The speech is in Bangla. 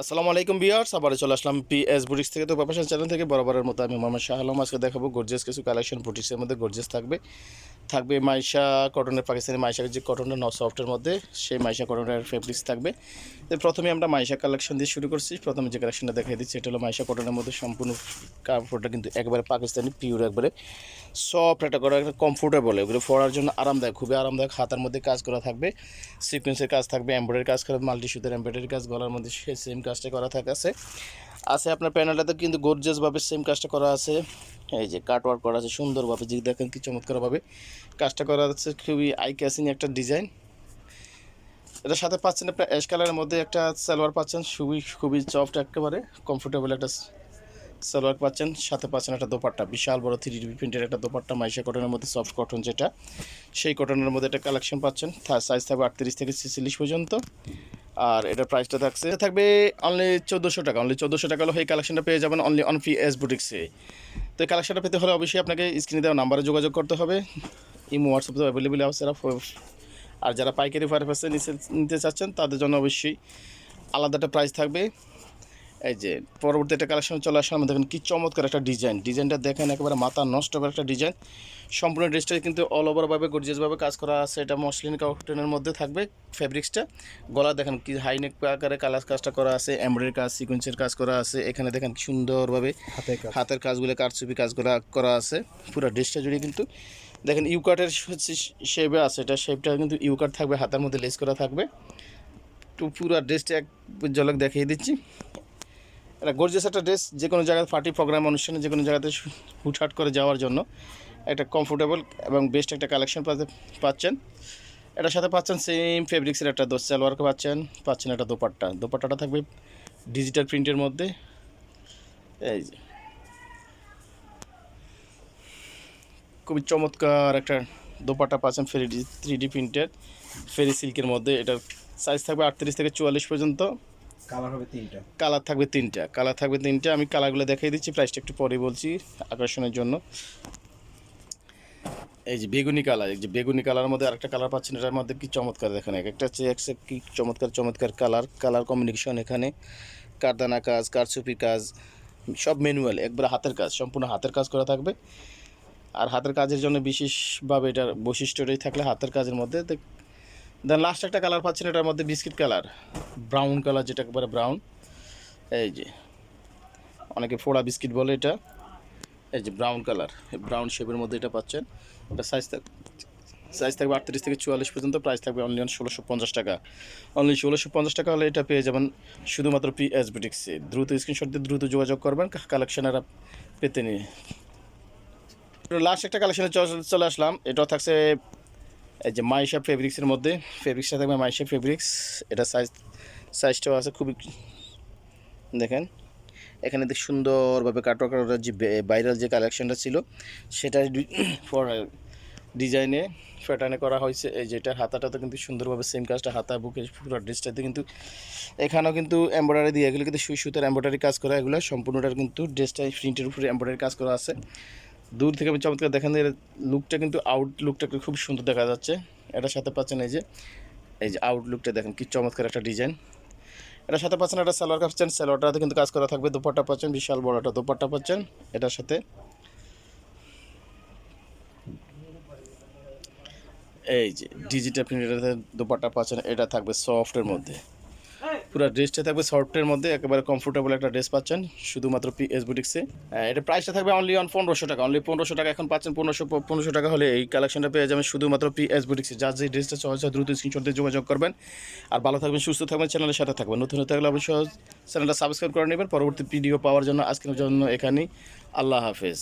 আসসালামু আলাইকুম ভিউয়ার্স, আবার চলে আসলাম পিএস বুটিক্স থেকে। তো প্রফেশনাল চ্যানেল থেকে বরাবরের মতো আমি মোহাম্মদ শাহ আলম। আজকে দেখাবো গর্জিয়াস কিছু কালেকশন। বুটিক্সের মধ্যে গর্জিয়াস থাকবে মাইশা কটনের, পাকিস্তানি মাইশা যে কটনের সফটের মধ্যে সেই মাইশা কটনের ফেব্রিক্স থাকবে। তো প্রথমে আমরা মাইশা কালেকশন দিয়ে শুরু করছি। প্রথমে যে কালেকশনটা দেখাই দিচ্ছি এটা হলো মাইশা কটনের মধ্যে। সম্পূর্ণ কাপড়টা কিন্তু একেবারে পাকিস্তানি পিওর, একবারে সফট একটা করা, একটা কমফোর্টেবল, এগুলো পরার জন্য আরামদায়ক, খুবই আরামদায়ক। হাতার মধ্যে কাজ করা থাকবে, সিকোয়েন্সের কাজ থাকবে, এমব্রয়ডারি কাজ করা, মাল্টি সুতার এমব্রয়ডারি কাজ, গলার মধ্যে সেম কাজটা করা আছে আপনার প্যানেলটাতে কিন্তু গর্জিয়াসভাবে সেম কাজটা করা আছে। এই যে কাটওয়ার্ক করা আছে সুন্দরভাবে, যে দেখেন কি চমৎকারভাবে কাজটা করা আছে, খুবই আই ক্যাচিং একটা ডিজাইন। এটার সাথে পাচ্ছেন আপনার অ্যাশ কালারের মধ্যে একটা সালোয়ার পাচ্ছেন, খুবই সফট, একেবারে কমফোর্টেবল একটা সালোয়ার পাচ্ছেন। সাথে পাচ্ছেন একটা দোপাট্টা, বিশাল বড় 3D প্রিন্টের একটা দোপাট্টা, মাইশা কটনের মধ্যে, সফট কটন যেটা, সেই কটনের মধ্যে একটা কালেকশন পাচ্ছেন। সাইজ থাকবে 38 থেকে 46 পর্যন্ত। আর এটার প্রাইসটা থাকবে অনলি 1400 টাকা। অনলি 1400 টাকা হলো এই কালেকশনটা পেয়ে যাবেন অনলি অন পিএস বুটিক্সে। তো এই কালেকশনটা পেতে হলে অবশ্যই আপনাকে স্ক্রিনে দেওয়া নাম্বারে যোগাযোগ করতে হবে। ইমো হোয়াটসঅ্যাপ তো অ্যাভেলেবেল আছে। আর যারা পাইকারি পারপাসে নিতে চাচ্ছেন তাদের জন্য অবশ্যই আলাদা একটা প্রাইস থাকবে। এই যে পরবর্তী একটা কালেকশন চলে আসলাম, দেখেন কি চমৎকার একটা ডিজাইনটা দেখেন, একেবারে মাথা নষ্ট করা একটা ডিজাইন। সম্পূর্ণ ড্রেসটা কিন্তু অল ওভারভাবে গর্জিয়াসভাবে কাজ করা আছে। এটা মসলিন কটনের মধ্যে থাকবে ফেব্রিক্সটা। গলা দেখেন কি হাইনেক আকারে কালার কাজটা করা আছে, এমব্রয়ডারি কাজ, সিকোয়েন্সের কাজ করা আছে। এখানে দেখেন সুন্দরভাবে হাতের কাজগুলো, কারচুপি কাজগুলো করা আছে পুরো ড্রেসটা জুড়ে। কিন্তু দেখেন ইউকাটের শেপে আছে, এটা শেপটা কিন্তু ইউকাট থাকবে, হাতের মধ্যে লেস করা থাকবে। তো পুরো ড্রেসটা এক ঝলক দেখিয়ে দিচ্ছি। এটা গর্জিয়াস একটা ড্রেস, যে কোনো জায়গায় পার্টি প্রোগ্রাম অনুষ্ঠানে যে কোনো জায়গাতে হুটহাট করে যাওয়ার জন্য একটা কমফোর্টেবল এবং বেস্ট একটা কালেকশন পাচ্ছেন। এটার সাথে পাচ্ছেন সেম ফেব্রিক্সের একটা সালোয়ার পাচ্ছেন একটা দোপাট্টাটা থাকবে ডিজিটাল প্রিন্টের মধ্যে। এই যে খুবই চমৎকার একটা দোপাট্টা পাচ্ছেন, 3D প্রিন্টেড ফেরি সিল্কের মধ্যে। এটার সাইজ থাকবে 38 থেকে 44 পর্যন্ত। কালার থাকবে তিনটা। আমি কালারগুলো দেখিয়ে দিচ্ছি, প্রাইসটা একটু পরে বলছি আকর্ষণের জন্য। এই যে বেগুনি কালারের মধ্যে আরেকটা কালার পাচ্ছেন। এটার মধ্যে কি চমৎকার দেখেন, একটা হচ্ছে কি চমৎকার কালার কম্বিনেশন। এখানে কারদানা কাজ, কারচুপি কাজ, সব ম্যানুয়াল, একবার হাতের কাজ, সম্পূর্ণ হাতের কাজ করা থাকবে। আর হাতের কাজের জন্য বিশেষভাবে এটার বৈশিষ্ট্যটাই থাকলে হাতের কাজের মধ্যে। দেন লাস্ট একটা কালার পাচ্ছেন, এটার মধ্যে বিস্কিট কালার, ব্রাউন কালার, যেটা একবারে ব্রাউন। এই যে অনেকে ফোড়া বিস্কিট বলে এটা। এই যে ব্রাউন কালার, ব্রাউন শেপের মধ্যে এটা পাচ্ছেন। এটা সাইজ থাকবে 38 থেকে 44 পর্যন্ত। প্রাইস থাকবে অনলি 1650 টাকা। অনলি 1650 টাকা হলে এটা পেয়ে যাবেন শুধুমাত্র পিএস বুটিক্সে। দ্রুত স্ক্রিনশট দিয়ে দ্রুত যোগাযোগ করবেন কালেকশনেরা পেতে নিয়ে। লাস্ট একটা কালেকশনে চলে আসলাম, এটাও থাকছে এই যে মাইশা ফেব্রিক্সের মধ্যে। ফেব্রিক্সটা থাকবে মাইশা ফেব্রিক্স। এটা সাইজটাও আছে খুবই, দেখেন এখানে দেখ সুন্দরভাবে কাটার যে ভাইরাল যে কালেকশনটা ছিল সেটা ডিজাইনে প্যাটার্নে করা হয়েছে। এই যেটা হাতাটাতে কিন্তু সুন্দরভাবে সেম কাজটা, হাতা বুকে পুরো ড্রেসটাতে কিন্তু এখানেও কিন্তু এমব্রয়ডারি দিয়ে, এগুলো কিন্তু সুতার এমব্রয়ডারি কাজ করা, এগুলো সম্পূর্ণটার কিন্তু ড্রেসটা প্রিন্টের উপরে এমব্রয়ডারি কাজ করা আছে। দূর থেকে আমি চমৎকার দেখেন, এর লুকটা কিন্তু আউটলুকটা খুব সুন্দর দেখা যাচ্ছে। এটার সাথে পাচ্ছেন এই যে আউটলুকটা দেখেন কি চমৎকার একটা ডিজাইন। এটার সাথে পাচ্ছেন একটা সালোয়ার পাচ্ছেন, সালোয়ারটাতে কিন্তু কাজ করা থাকবে। দোপাট্টা পাচ্ছেন, বিশাল বড় একটা দোপাট্টা পাচ্ছেন এটার সাথে। এই যে ডিজিটাল প্রিন্টের দোপাট্টা পাচ্ছেন, এটা থাকবে সফটের মধ্যে। পুরো ড্রেসটা থাকবে সফটের মধ্যে, একেবারে কমফোর্টেবল একটা ড্রেস পাচ্ছেন শুধুমাত্র পিএস বুটিক্সে। এটা প্রাইসটা থাকবে অনলি অন 1500 টাকা। অনলি 1500 টাকা এখন পাচ্ছেন। 1500 টাকা হলে এই কালেকশনটা পেয়ে যাবেন শুধুমাত্র পিএস বুটিক্সে। যার যে ড্রেসটা চয়েছে দ্রুত স্ক্রিনশট দিয়ে যোগাযোগ করবেন। আর ভালো থাকবেন, সুস্থ থাকবেন, চ্যানেলের সাথে থাকবেন। নতুন হতে থাকলে অবশ্যই চ্যানেলটা সাবস্ক্রাইব করে নেবেন পরবর্তী ভিডিও পাওয়ার জন্য। আজকের জন্য এখানেই, আল্লাহ হাফেজ।